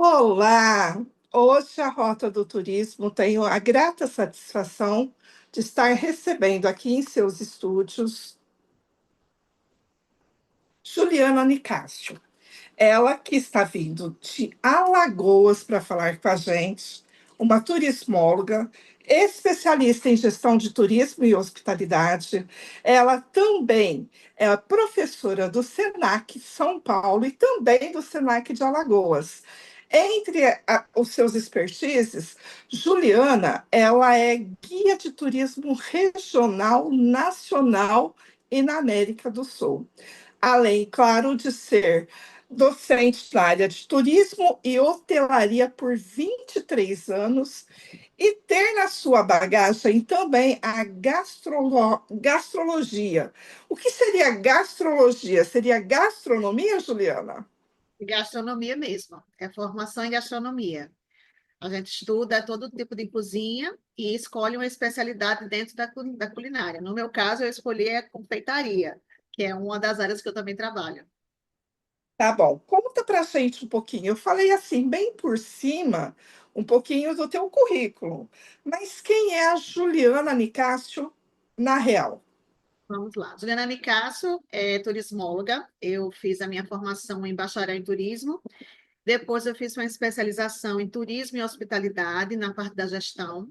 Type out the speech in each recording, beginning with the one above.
Olá! Hoje a Rota do Turismo tem a grata satisfação de estar recebendo aqui em seus estúdios Juliana Nicásio. Ela que está vindo de Alagoas para falar com a gente, uma turismóloga, especialista em gestão de turismo e hospitalidade. Ela também é professora do Senac São Paulo e também do Senac de Alagoas. Entre os seus expertises, Juliana, ela é guia de turismo regional, nacional e na América do Sul. Além, claro, de ser docente na área de turismo e hotelaria por 23 anos e ter na sua bagagem também a gastrologia. O que seria gastrologia? Seria gastronomia, Juliana? Gastronomia mesmo, é formação em gastronomia. A gente estuda todo tipo de cozinha e escolhe uma especialidade dentro da culinária. No meu caso, eu escolhi a confeitaria, que é uma das áreas que eu também trabalho. Tá bom. Conta pra gente um pouquinho. Eu falei assim, bem por cima, um pouquinho do teu currículo. Mas quem é a Juliana Nicásio na real? Vamos lá. Juliana Nicasso é turismóloga. Eu fiz a minha formação em bacharel em turismo. Depois eu fiz uma especialização em turismo e hospitalidade na parte da gestão.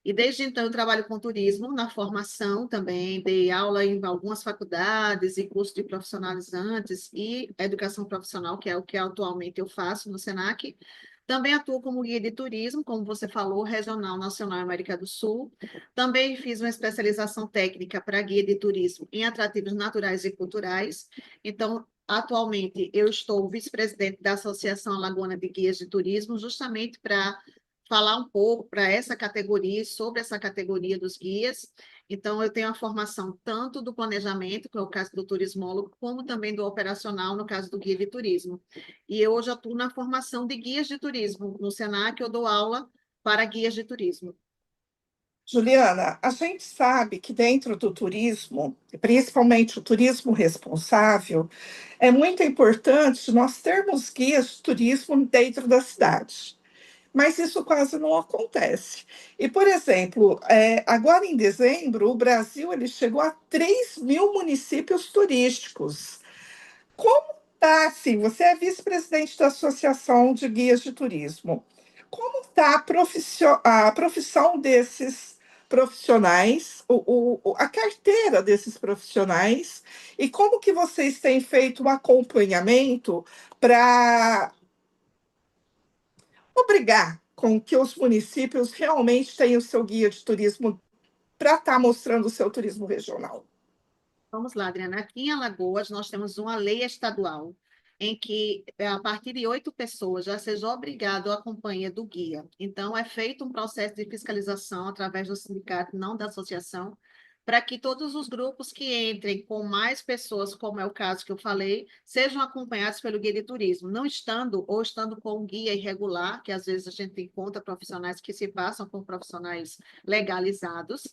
E desde então eu trabalho com turismo na formação também, dei aula em algumas faculdades e cursos de profissionalizantes e educação profissional, que é o que atualmente eu faço no Senac. Também atuo como guia de turismo, como você falou, regional, nacional e América do Sul. Também fiz uma especialização técnica para guia de turismo em atrativos naturais e culturais. Então, atualmente, eu estou vice-presidente da Associação Alagoana de Guias de Turismo, justamente para falar um pouco para essa categoria, sobre essa categoria dos guias. Então, eu tenho a formação tanto do planejamento, que é o caso do turismólogo, como também do operacional, no caso do guia de turismo. E eu hoje atuo na formação de guias de turismo. No Senac, eu dou aula para guias de turismo. Juliana, a gente sabe que dentro do turismo, principalmente o turismo responsável, é muito importante nós termos guias de turismo dentro da cidade. Mas isso quase não acontece. E, por exemplo, agora em dezembro, o Brasil ele chegou a 3.000 municípios turísticos. Como está, assim, você é vice-presidente da Associação de Guias de Turismo. Como está a profissão desses profissionais, a carteira desses profissionais, e como que vocês têm feito o acompanhamento para obrigar com que os municípios realmente tenham o seu guia de turismo para estar mostrando o seu turismo regional? Vamos lá, Adriana. Aqui em Alagoas, nós temos uma lei estadual em que, a partir de 8 pessoas, já seja obrigado a companhia do guia. Então, é feito um processo de fiscalização através do sindicato, não da associação, para que todos os grupos que entrem com mais pessoas, como é o caso que eu falei, sejam acompanhados pelo guia de turismo, não estando ou estando com um guia irregular, que às vezes a gente encontra profissionais que se passam por profissionais legalizados,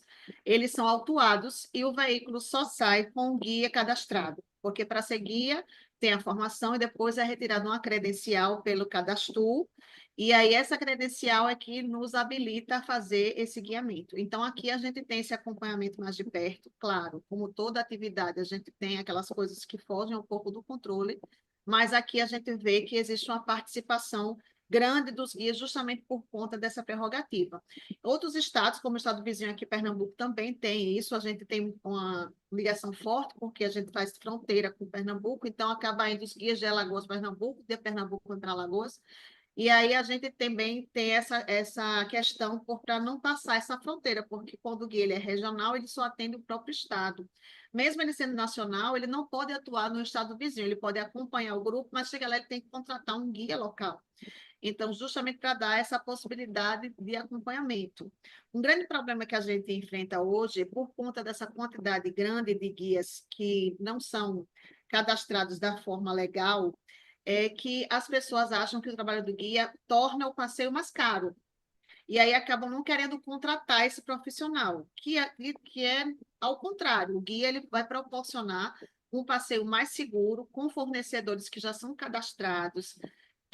eles são autuados e o veículo só sai com o guia cadastrado, porque para ser guia tem a formação e depois é retirada uma credencial pelo cadastro, e aí essa credencial é que nos habilita a fazer esse guiamento. Então, aqui a gente tem esse acompanhamento mais de perto, claro, como toda atividade, a gente tem aquelas coisas que fogem um pouco do controle, mas aqui a gente vê que existe uma participação grande dos guias justamente por conta dessa prerrogativa. Outros estados, como o estado vizinho aqui, Pernambuco, também tem isso. A gente tem uma ligação forte, porque a gente faz fronteira com Pernambuco, então acaba indo os guias de Alagoas, Pernambuco, de Pernambuco para Alagoas. E aí a gente também tem essa questão para não passar essa fronteira, porque quando o guia ele é regional, ele só atende o próprio estado. Mesmo ele sendo nacional, ele não pode atuar no estado vizinho, ele pode acompanhar o grupo, mas chega lá, ele tem que contratar um guia local. Então, justamente para dar essa possibilidade de acompanhamento. Um grande problema que a gente enfrenta hoje, por conta dessa quantidade grande de guias que não são cadastrados da forma legal, é que as pessoas acham que o trabalho do guia torna o passeio mais caro. E aí acabam não querendo contratar esse profissional, que é ao contrário, o guia ele vai proporcionar um passeio mais seguro, com fornecedores que já são cadastrados,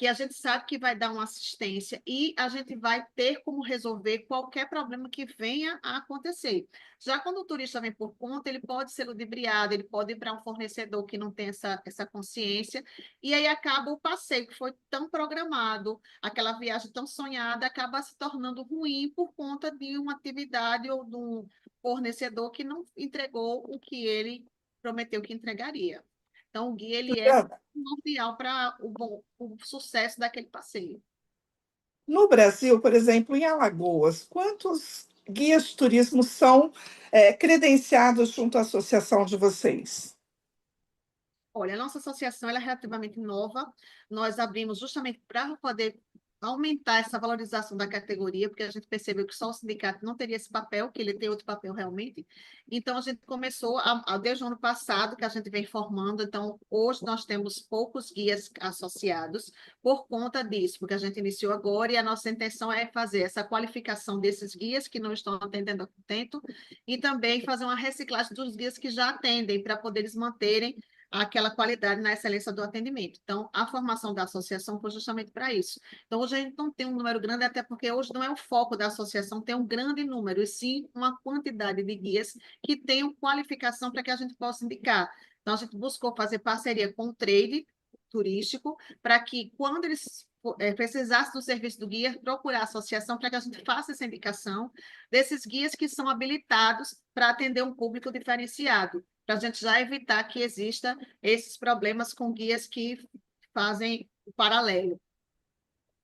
que a gente sabe que vai dar uma assistência e a gente vai ter como resolver qualquer problema que venha a acontecer. Já quando o turista vem por conta, ele pode ser ludibriado, ele pode ir para um fornecedor que não tem essa consciência, e aí acaba o passeio que foi tão programado, aquela viagem tão sonhada, acaba se tornando ruim por conta de uma atividade ou de um fornecedor que não entregou o que ele prometeu que entregaria. Então, o guia ele é Juliana, primordial para o sucesso daquele passeio. no Brasil, por exemplo, em Alagoas, quantos guias de turismo são credenciados junto à associação de vocês? Olha, a nossa associação ela é relativamente nova. Nós abrimos justamente para poder aumentar essa valorização da categoria, porque a gente percebeu que só o sindicato não teria esse papel, que ele tem outro papel realmente. Então, a gente começou, desde o ano passado, que a gente vem formando. Então, hoje nós temos poucos guias associados por conta disso, porque a gente iniciou agora e a nossa intenção é fazer essa qualificação desses guias que não estão atendendo a tempo e também fazer uma reciclagem dos guias que já atendem, para poder eles manterem aquela qualidade na excelência do atendimento. Então, a formação da associação foi justamente para isso. Então, hoje a gente não tem um número grande, até porque hoje não é o foco da associação ter um grande número, e sim uma quantidade de guias que tenham qualificação para que a gente possa indicar. Então, a gente buscou fazer parceria com o trade turístico, para que, quando eles precisassem do serviço do guia, procurar a associação para que a gente faça essa indicação desses guias que são habilitados para atender um público diferenciado, para a gente já evitar que exista esses problemas com guias que fazem o paralelo.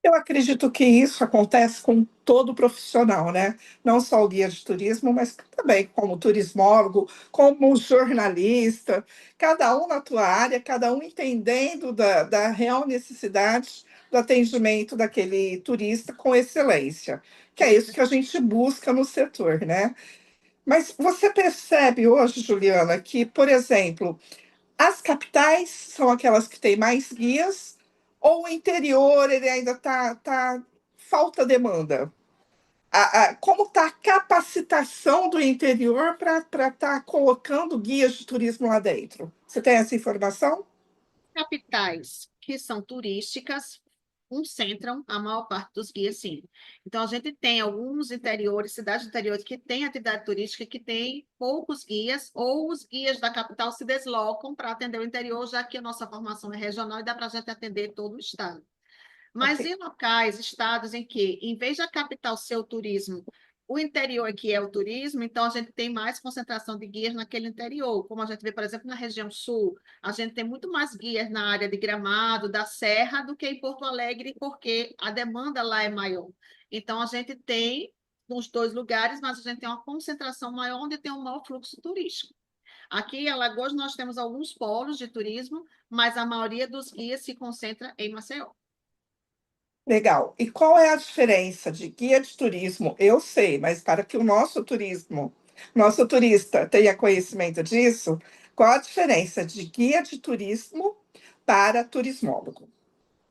Eu acredito que isso acontece com todo profissional, né? Não só o guia de turismo, mas também como turismólogo, como jornalista, cada um na tua área, cada um entendendo da real necessidade do atendimento daquele turista com excelência, que é isso que a gente busca no setor, né? Mas você percebe hoje, Juliana, que, por exemplo, as capitais são aquelas que têm mais guias, ou o interior ele ainda falta demanda? Como está a capacitação do interior para estar colocando guias de turismo lá dentro? Você tem essa informação? Capitais que são turísticas concentram a maior parte dos guias, sim. Então, a gente tem alguns interiores, cidades interiores, que têm atividade turística, que têm poucos guias, ou os guias da capital se deslocam para atender o interior, já que a nossa formação é regional e dá para a gente atender todo o estado. Ok. Mas em locais, estados em que, em vez da capital ser o turismo, o interior aqui é o turismo, então a gente tem mais concentração de guias naquele interior, como a gente vê, por exemplo, na região sul, a gente tem muito mais guias na área de Gramado, da Serra, do que em Porto Alegre, porque a demanda lá é maior. Então a gente tem nos dois lugares, mas a gente tem uma concentração maior onde tem um maior fluxo turístico. Aqui em Alagoas nós temos alguns polos de turismo, mas a maioria dos guias se concentra em Maceió. Legal. E qual é a diferença de guia de turismo? Eu sei, mas para que o nosso turista tenha conhecimento disso, qual a diferença de guia de turismo para turismólogo?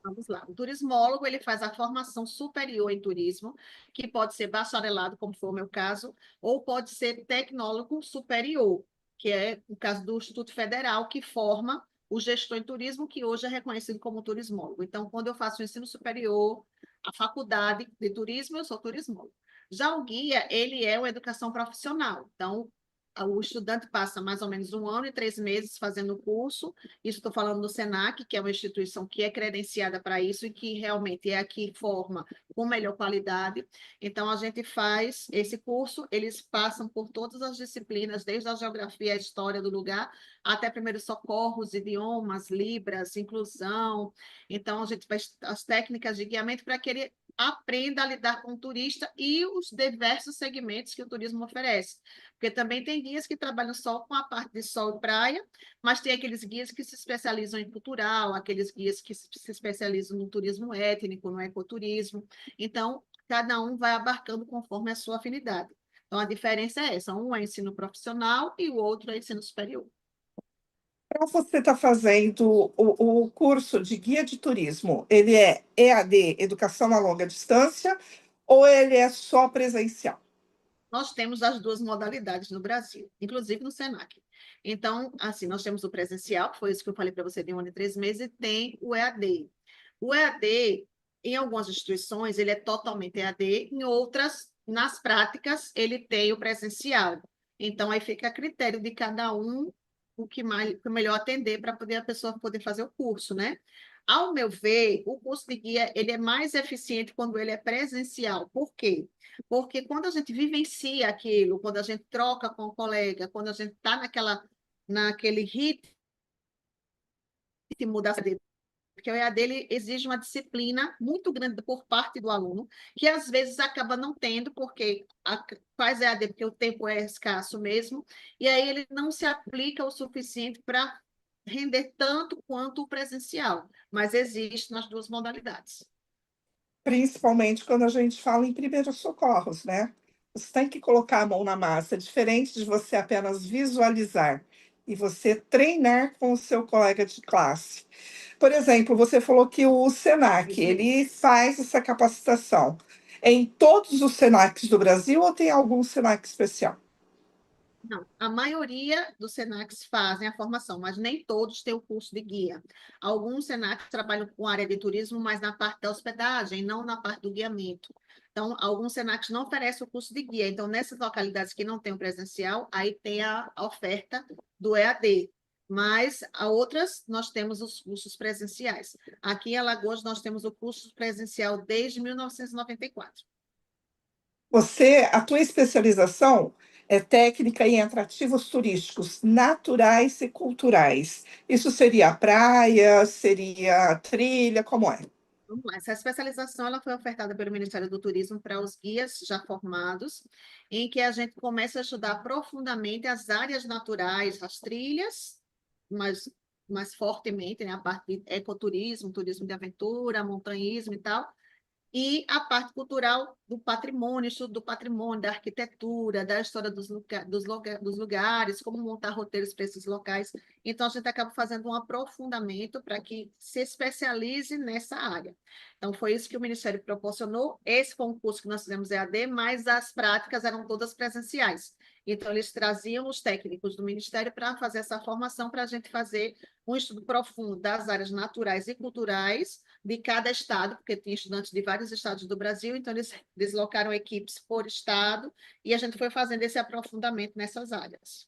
Vamos lá. O turismólogo, ele faz a formação superior em turismo, que pode ser bacharelado, como foi o meu caso, ou pode ser tecnólogo superior, que é o caso do Instituto Federal, que forma o gestor em turismo, que hoje é reconhecido como turismólogo. Então, quando eu faço o ensino superior, a faculdade de turismo, eu sou turismólogo. Já o guia, ele é uma educação profissional. Então, o estudante passa mais ou menos 1 ano e 3 meses fazendo o curso. Isso estou falando do SENAC, que é uma instituição que é credenciada para isso e que realmente é a que forma com melhor qualidade. Então, a gente faz esse curso, eles passam por todas as disciplinas, desde a geografia, a história do lugar, até primeiros socorros, idiomas, libras, inclusão. Então, a gente faz as técnicas de guiamento para que ele aprenda a lidar com o turista e os diversos segmentos que o turismo oferece. Porque também tem guias que trabalham só com a parte de sol e praia, mas tem aqueles guias que se especializam em cultural, aqueles guias que se especializam no turismo étnico, no ecoturismo. Então, cada um vai abarcando conforme a sua afinidade. Então, a diferença é essa: um é ensino profissional e o outro é ensino superior. Para você estar fazendo o curso de guia de turismo, ele é EAD, Educação a Longa Distância, ou ele é só presencial? Nós temos as duas modalidades no Brasil, inclusive no SENAC. Então, assim, nós temos o presencial, que foi isso que eu falei para você, de 1 ano e 3 meses, e tem o EAD. O EAD, em algumas instituições, ele é totalmente EAD, em outras, nas práticas, ele tem o presencial. Então, aí fica a critério de cada um o que mais, o que melhor atender para poder a pessoa poder fazer o curso, né? Ao meu ver, o curso de guia ele é mais eficiente quando ele é presencial. Por quê? Porque quando a gente vivencia aquilo, quando a gente troca com o colega, quando a gente está naquele ritmo da porque o EAD ele exige uma disciplina muito grande por parte do aluno, que às vezes acaba não tendo, porque faz EAD porque o tempo é escasso mesmo, e aí ele não se aplica o suficiente para render tanto quanto o presencial, mas existe nas duas modalidades. Principalmente quando a gente fala em primeiros socorros, né? Você tem que colocar a mão na massa, é diferente de você apenas visualizar e você treinar com o seu colega de classe. Por exemplo, você falou que o Senac, Isso mesmo. ele faz essa capacitação. Em todos os Senacs do Brasil ou tem algum Senac especial? Não, a maioria dos Senacs fazem a formação, mas nem todos têm o curso de guia. Alguns Senacs trabalham com área de turismo, mas na parte da hospedagem, não na parte do guiamento. Então, alguns Senacs não oferecem o curso de guia. Então, nessas localidades que não tem o presencial, aí tem a oferta do EAD. Mas a outras, nós temos os cursos presenciais. Aqui em Alagoas, nós temos o curso presencial desde 1994. A tua especialização é técnica em atrativos turísticos naturais e culturais. Isso seria praia, seria trilha, como é? Vamos lá. Essa especialização ela foi ofertada pelo Ministério do Turismo para os guias já formados, em que a gente começa a estudar profundamente as áreas naturais, as trilhas, mais fortemente, né, a parte de ecoturismo, turismo de aventura, montanhismo e tal, e a parte cultural do patrimônio, estudo do patrimônio, da arquitetura, da história dos lugares, como montar roteiros para esses locais. Então, a gente acaba fazendo um aprofundamento para que se especialize nessa área. Então, foi isso que o Ministério proporcionou. Esse foi um curso que nós fizemos EAD, mas as práticas eram todas presenciais. Então, eles traziam os técnicos do Ministério para fazer essa formação, para a gente fazer um estudo profundo das áreas naturais e culturais de cada estado, porque tinha estudantes de vários estados do Brasil, então eles deslocaram equipes por estado e a gente foi fazendo esse aprofundamento nessas áreas.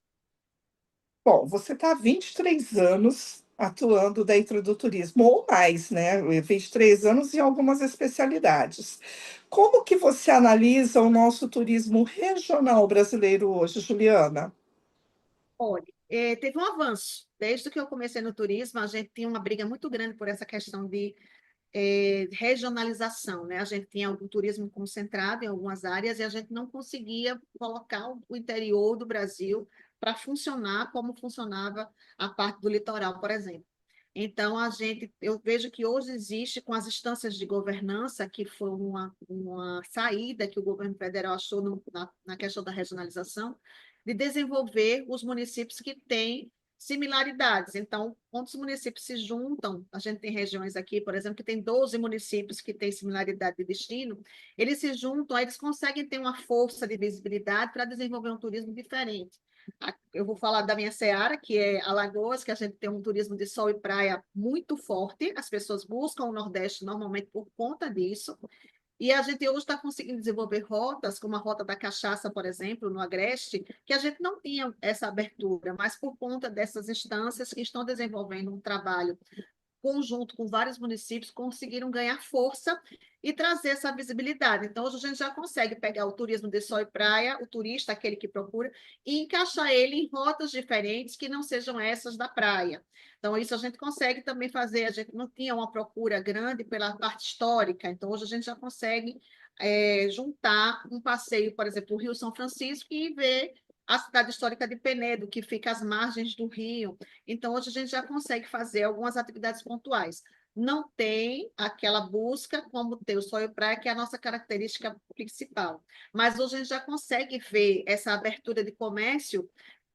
Bom, você está há 23 anos atuando dentro do turismo, ou mais, né? 23 anos em algumas especialidades. Como que você analisa o nosso turismo regional brasileiro hoje, Juliana? Olha, teve um avanço. Desde que eu comecei no turismo, a gente tinha uma briga muito grande por essa questão de regionalização, né? A gente tinha o turismo concentrado em algumas áreas e a gente não conseguia colocar o interior do Brasil para funcionar como funcionava a parte do litoral, por exemplo. Então, eu vejo que hoje existe, com as instâncias de governança, que foi uma saída que o governo federal achou na questão da regionalização, de desenvolver os municípios que têm similaridades. Então, quando os municípios se juntam, a gente tem regiões aqui, por exemplo, que tem 12 municípios que têm similaridade de destino, eles se juntam, aí eles conseguem ter uma força de visibilidade para desenvolver um turismo diferente. Eu vou falar da minha seara, que é Alagoas, que a gente tem um turismo de sol e praia muito forte, as pessoas buscam o Nordeste normalmente por conta disso, e a gente hoje está conseguindo desenvolver rotas, como a Rota da Cachaça, por exemplo, no Agreste, que a gente não tinha essa abertura, mas por conta dessas instâncias que estão desenvolvendo um trabalho conjunto com vários municípios, conseguiram ganhar força e trazer essa visibilidade. Então, hoje a gente já consegue pegar o turismo de sol e praia, o turista, aquele que procura, e encaixar ele em rotas diferentes que não sejam essas da praia. Então, isso a gente consegue também fazer. A gente não tinha uma procura grande pela parte histórica, então hoje a gente já consegue juntar um passeio, por exemplo, o Rio São Francisco e ver a cidade histórica de Penedo, que fica às margens do rio. Então, hoje a gente já consegue fazer algumas atividades pontuais. Não tem aquela busca como ter o sol e praia, que é a nossa característica principal. Mas hoje a gente já consegue ver essa abertura de comércio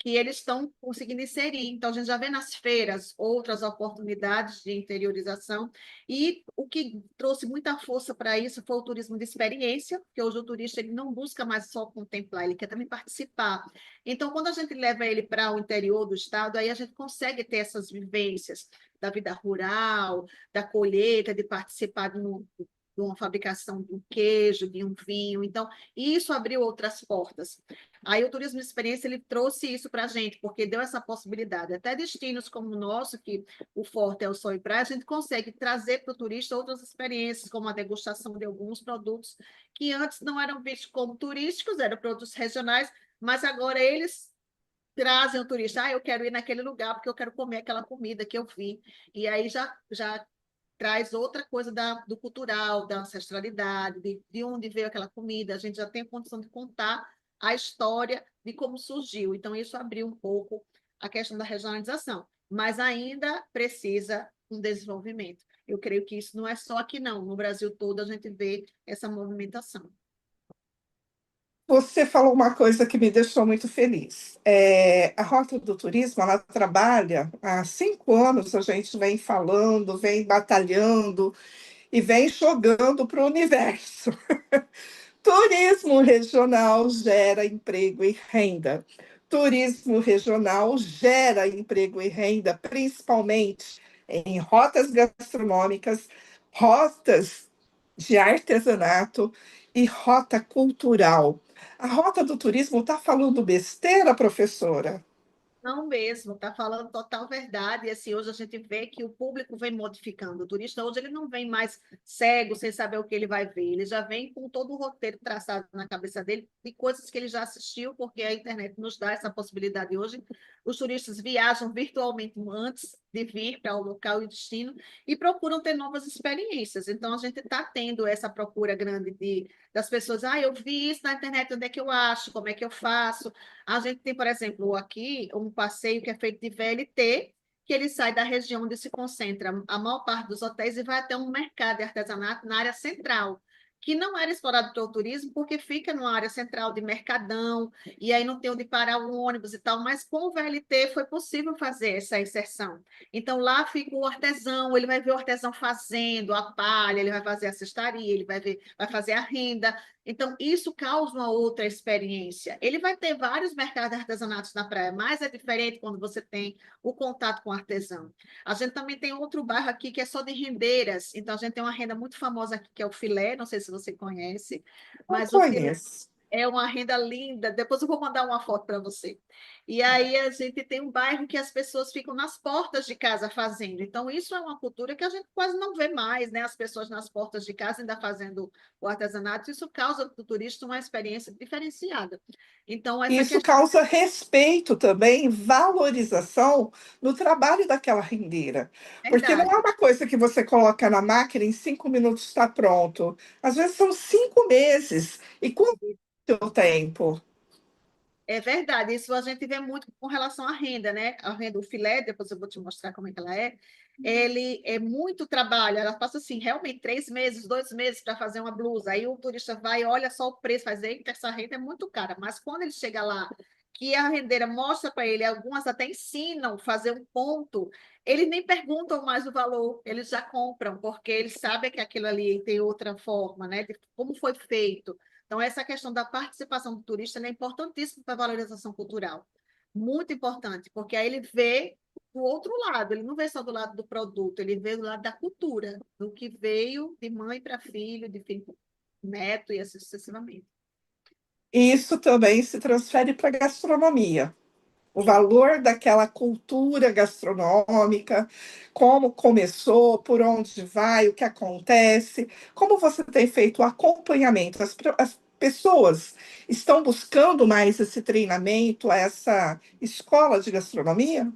que eles estão conseguindo inserir. Então, a gente já vê nas feiras outras oportunidades de interiorização, e o que trouxe muita força para isso foi o turismo de experiência, porque hoje o turista ele não busca mais só contemplar, ele quer também participar. Então, quando a gente leva ele para o interior do estado, aí a gente consegue ter essas vivências da vida rural, da colheita, de participar de uma fabricação de um queijo, de um vinho. Então, isso abriu outras portas. Aí o turismo de experiência ele trouxe isso para a gente, porque deu essa possibilidade. Até destinos como o nosso, que o forte é o sol e praia, a gente consegue trazer para o turista outras experiências, como a degustação de alguns produtos que antes não eram vistos como turísticos, eram produtos regionais, mas agora eles trazem o turista. Ah, eu quero ir naquele lugar porque eu quero comer aquela comida que eu vi. E aí já traz outra coisa do cultural, da ancestralidade, de onde veio aquela comida. A gente já tem a condição de contar a história de como surgiu. Então, isso abriu um pouco a questão da regionalização, mas ainda precisa um desenvolvimento. Eu creio que isso não é só aqui, não. No Brasil todo, a gente vê essa movimentação. Você falou uma coisa que me deixou muito feliz. A Rota do Turismo, ela trabalha há 5 anos, a gente vem falando, vem batalhando e vem jogando para o universo. Turismo regional gera emprego e renda. Turismo regional gera emprego e renda, principalmente em rotas gastronômicas, rotas de artesanato e rota cultural. A rota do turismo está falando besteira, professora? Não mesmo, está falando total verdade. E assim, hoje a gente vê que o público vem modificando. O turista hoje ele não vem mais cego, sem saber o que ele vai ver. Ele já vem com todo o roteiro traçado na cabeça dele de coisas que ele já assistiu, porque a internet nos dá essa possibilidade hoje. Os turistas viajam virtualmente antes de vir para o local e o destino e procuram ter novas experiências. Então, a gente está tendo essa procura grande das pessoas. Ah, eu vi isso na internet, onde é que eu acho? Como é que eu faço? A gente tem, por exemplo, aqui um passeio que é feito de VLT, que ele sai da região onde se concentra a maior parte dos hotéis e vai até um mercado de artesanato na área central, que não era explorado pelo turismo, porque fica numa área central de mercadão, e aí não tem onde parar o ônibus e tal, mas com o VLT foi possível fazer essa inserção. Então, lá fica o artesão, ele vai ver o artesão fazendo a palha, ele vai fazer a cestaria, ele vai ver, vai fazer a renda, então, isso causa uma outra experiência. Ele vai ter vários mercados de artesanatos na praia, mas é diferente quando você tem o contato com o artesão. A gente também tem outro bairro aqui que é só de rendeiras. Então, a gente tem uma renda muito famosa aqui, que é o filé, não sei se você conhece, Não mas o filé conheço. é uma renda linda. Depois eu vou mandar uma foto para você. E aí a gente tem um bairro que as pessoas ficam nas portas de casa fazendo. Então, isso é uma cultura que a gente quase não vê mais, né? As pessoas nas portas de casa ainda fazendo o artesanato. Isso causa para o turista uma experiência diferenciada. Então, essa Isso questão causa respeito também, valorização no trabalho daquela rendeira. é Porque não é verdade. uma coisa que você coloca na máquina, em 5 minutos está pronto. Às vezes são 5 meses. E quanto é o tempo? É verdade, isso a gente vê muito com relação à renda, né? A renda, o filé, depois eu vou te mostrar como é que ela é. Ele é muito trabalho, ela passa assim, realmente 3 meses, 2 meses para fazer uma blusa. Aí o turista vai, olha só o preço, faz, eita, essa renda é muito cara. Mas quando ele chega lá, que a rendeira mostra para ele, algumas até ensinam a fazer um ponto, eles nem perguntam mais o valor, eles já compram, porque eles sabem que aquilo ali tem outra forma, né? De como foi feito. Então, essa questão da participação do turista é importantíssima para a valorização cultural. Muito importante, porque aí ele vê do outro lado, ele não vê só do lado do produto, ele vê do lado da cultura, do que veio de mãe para filho, de filho para neto e assim sucessivamente. E isso também se transfere para a gastronomia. O Sim. valor daquela cultura gastronômica, como começou, por onde vai, o que acontece, como você tem feito o acompanhamento. As pessoas estão buscando mais esse treinamento, essa escola de gastronomia?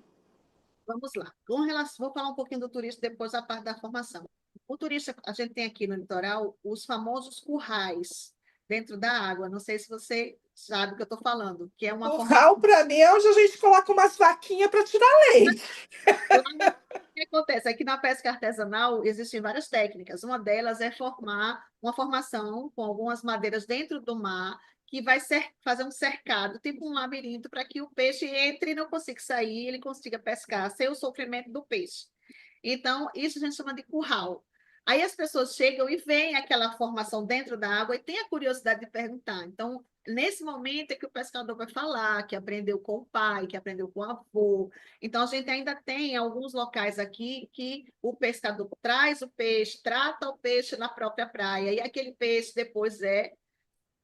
Vamos lá. Com relação, vou falar um pouquinho do turista depois a parte da formação. O turista, a gente tem aqui no litoral os famosos currais dentro da água. Não sei se você sabe o que eu estou falando, que é uma forma. Curral, para mim, é onde a gente coloca umas vaquinhas para tirar leite. Lá, o que acontece? Aqui na pesca artesanal existem várias técnicas. Uma delas é formar uma formação com algumas madeiras dentro do mar, que vai fazer um cercado, tipo um labirinto, para que o peixe entre e não consiga sair, ele consiga pescar, sem o sofrimento do peixe. Então, isso a gente chama de curral. Aí as pessoas chegam e veem aquela formação dentro da água e têm a curiosidade de perguntar. Então, nesse momento é que o pescador vai falar que aprendeu com o pai, que aprendeu com o avô. Então, a gente ainda tem alguns locais aqui que o pescador traz o peixe, trata o peixe na própria praia, e aquele peixe depois é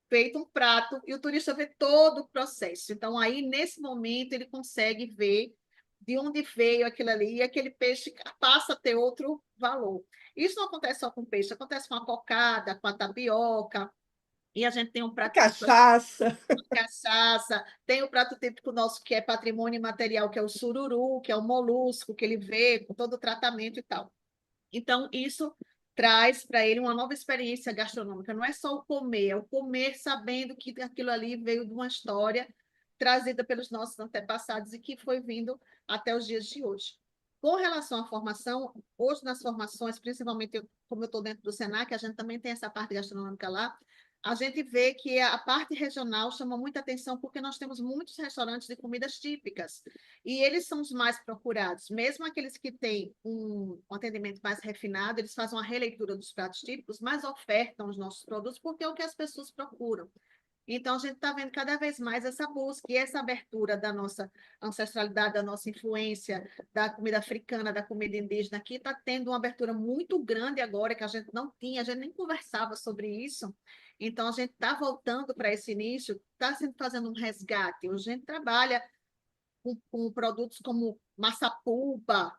feito um prato e o turista vê todo o processo. Então, aí, nesse momento, ele consegue ver de onde veio aquilo ali e aquele peixe passa a ter outro valor. Isso não acontece só com peixe, acontece com a cocada, com a tapioca, e a gente tem um prato típico, Cachaça. cachaça, tem o prato típico nosso que é patrimônio imaterial, que é o sururu, que é o molusco, que ele vê com todo o tratamento e tal. Então, isso traz para ele uma nova experiência gastronômica. Não é só o comer, é o comer sabendo que aquilo ali veio de uma história trazida pelos nossos antepassados e que foi vindo até os dias de hoje. Com relação à formação, hoje nas formações, principalmente como eu estou dentro do Senac, a gente também tem essa parte gastronômica lá, a gente vê que a parte regional chama muita atenção porque nós temos muitos restaurantes de comidas típicas e eles são os mais procurados. Mesmo aqueles que têm um atendimento mais refinado, eles fazem uma releitura dos pratos típicos, mas ofertam os nossos produtos porque é o que as pessoas procuram. Então, a gente está vendo cada vez mais essa busca e essa abertura da nossa ancestralidade, da nossa influência, da comida africana, da comida indígena aqui, está tendo uma abertura muito grande agora, que a gente não tinha, a gente nem conversava sobre isso. Então, a gente está voltando para esse início, está fazendo um resgate. A gente trabalha com produtos como massa polpa,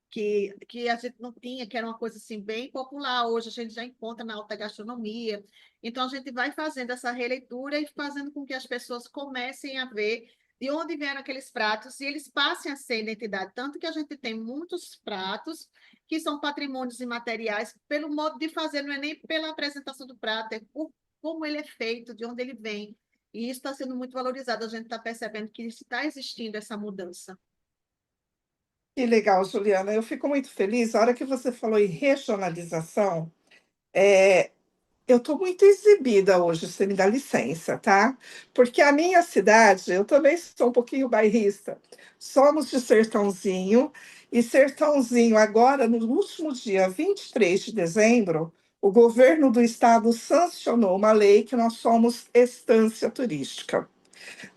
que a gente não tinha, que era uma coisa assim bem popular. Hoje a gente já encontra na alta gastronomia. Então, a gente vai fazendo essa releitura e fazendo com que as pessoas comecem a ver de onde vieram aqueles pratos e eles passem a ser identidade. Tanto que a gente tem muitos pratos que são patrimônios imateriais pelo modo de fazer, não é nem pela apresentação do prato, é por como ele é feito, de onde ele vem. E isso está sendo muito valorizado. A gente está percebendo que está existindo essa mudança. Que legal, Juliana. Eu fico muito feliz. A hora que você falou em regionalização, é, eu estou muito exibida hoje, você me dá licença, tá? Porque a minha cidade, eu também sou um pouquinho bairrista, somos de Sertãozinho, e Sertãozinho, agora, no último dia 23 de dezembro, o governo do estado sancionou uma lei que nós somos estância turística.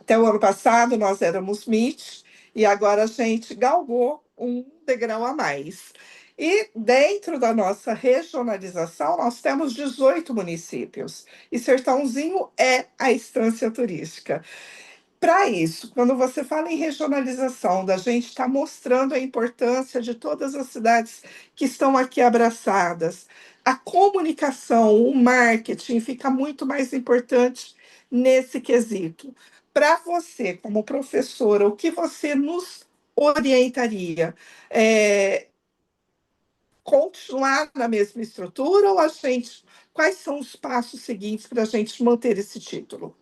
Até o ano passado nós éramos MIT e agora a gente galgou um degrau a mais. E dentro da nossa regionalização, nós temos 18 municípios. E Sertãozinho é a estância turística. Para isso, quando você fala em regionalização, da gente está mostrando a importância de todas as cidades que estão aqui abraçadas, a comunicação, o marketing fica muito mais importante nesse quesito. Para você, como professora, o que você nos orientaria? É, continuar na mesma estrutura ou a gente, quais são os passos seguintes para a gente manter esse título?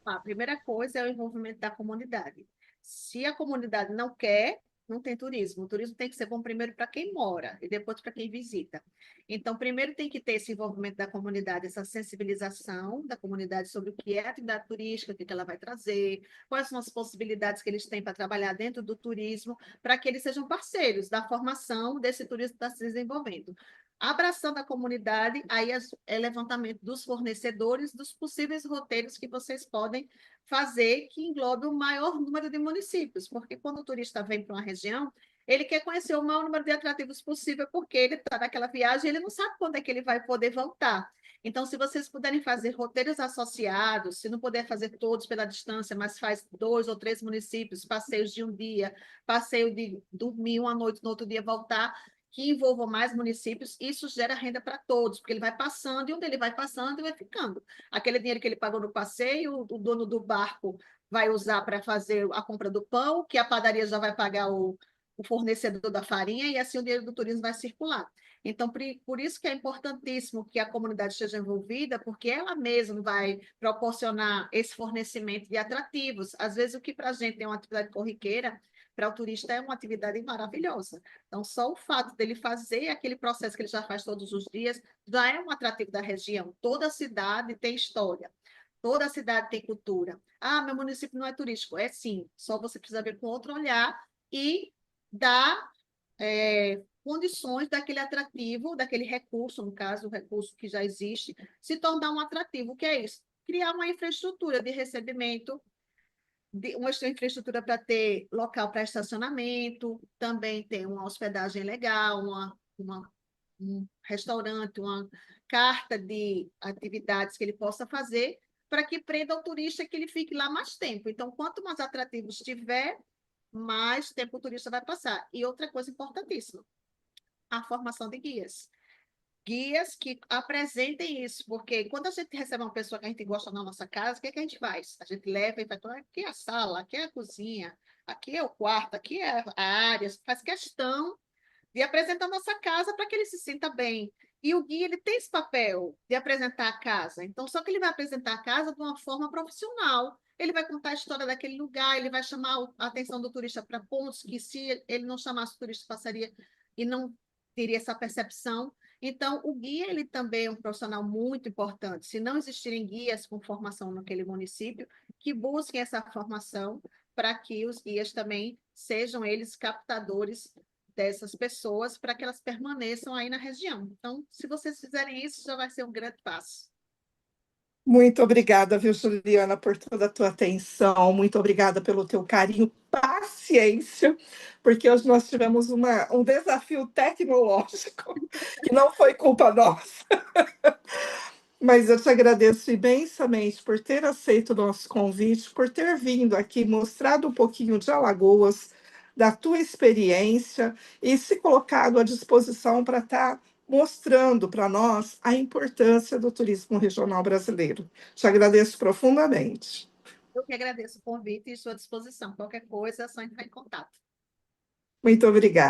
A primeira coisa é o envolvimento da comunidade. Se a comunidade não quer, não tem turismo. O turismo tem que ser bom primeiro para quem mora e depois para quem visita. Então, primeiro tem que ter esse envolvimento da comunidade, essa sensibilização da comunidade sobre o que é a atividade turística, o que ela vai trazer, quais são as possibilidades que eles têm para trabalhar dentro do turismo, para que eles sejam parceiros da formação desse turismo que está se desenvolvendo. Abraçando a comunidade, aí é levantamento dos fornecedores, dos possíveis roteiros que vocês podem fazer que englobe o maior número de municípios, porque quando o turista vem para uma região, ele quer conhecer o maior número de atrativos possível, porque ele está naquela viagem, ele não sabe quando é que ele vai poder voltar. Então, se vocês puderem fazer roteiros associados, se não puder fazer todos pela distância, mas faz 2 ou 3 municípios, passeios de um dia, passeio de dormir uma noite, no outro dia voltar, que envolvam mais municípios, isso gera renda para todos, porque ele vai passando, e onde ele vai passando, ele vai ficando. Aquele dinheiro que ele pagou no passeio, o dono do barco vai usar para fazer a compra do pão, que a padaria já vai pagar o fornecedor da farinha, e assim o dinheiro do turismo vai circular. Então, por isso que é importantíssimo que a comunidade esteja envolvida, porque ela mesma vai proporcionar esse fornecimento de atrativos. Às vezes, o que para a gente é uma atividade corriqueira, para o turista é uma atividade maravilhosa. Então, só o fato dele fazer aquele processo que ele já faz todos os dias já é um atrativo da região. Toda cidade tem história. Toda cidade tem cultura. Ah, meu município não é turístico. É sim, só você precisa ver com outro olhar e dar condições daquele atrativo, daquele recurso, no caso, o recurso que já existe, se tornar um atrativo. O que é isso? Criar uma infraestrutura de recebimento, uma infraestrutura para ter local para estacionamento, também ter uma hospedagem legal, um restaurante, uma carta de atividades que ele possa fazer para que prenda o turista que ele fique lá mais tempo. Então, quanto mais atrativos tiver, mais tempo o turista vai passar. E outra coisa importantíssima, a formação de guias. Guias que apresentem isso, porque quando a gente recebe uma pessoa que a gente gosta na nossa casa, o que é que a gente faz? A gente leva e vai falar, aqui é a sala, aqui é a cozinha, aqui é o quarto, aqui é a área, faz questão de apresentar a nossa casa para que ele se sinta bem. E o guia ele tem esse papel de apresentar a casa. Então, só que ele vai apresentar a casa de uma forma profissional. Ele vai contar a história daquele lugar, ele vai chamar a atenção do turista para pontos que, se ele não chamasse o turista, passaria e não teria essa percepção. Então, o guia ele também é um profissional muito importante. Se não existirem guias com formação naquele município, que busquem essa formação para que os guias também sejam eles captadores dessas pessoas para que elas permaneçam aí na região. Então, se vocês fizerem isso, já vai ser um grande passo. Muito obrigada, viu, Juliana, por toda a tua atenção. Muito obrigada pelo teu carinho, paciência, porque hoje nós tivemos um desafio tecnológico que não foi culpa nossa. Mas eu te agradeço imensamente por ter aceito o nosso convite, por ter vindo aqui, mostrado um pouquinho de Alagoas, da tua experiência e se colocado à disposição para estar mostrando para nós a importância do turismo regional brasileiro. Te agradeço profundamente. Eu que agradeço o convite e sua disposição. Qualquer coisa, é só entrar em contato. Muito obrigada.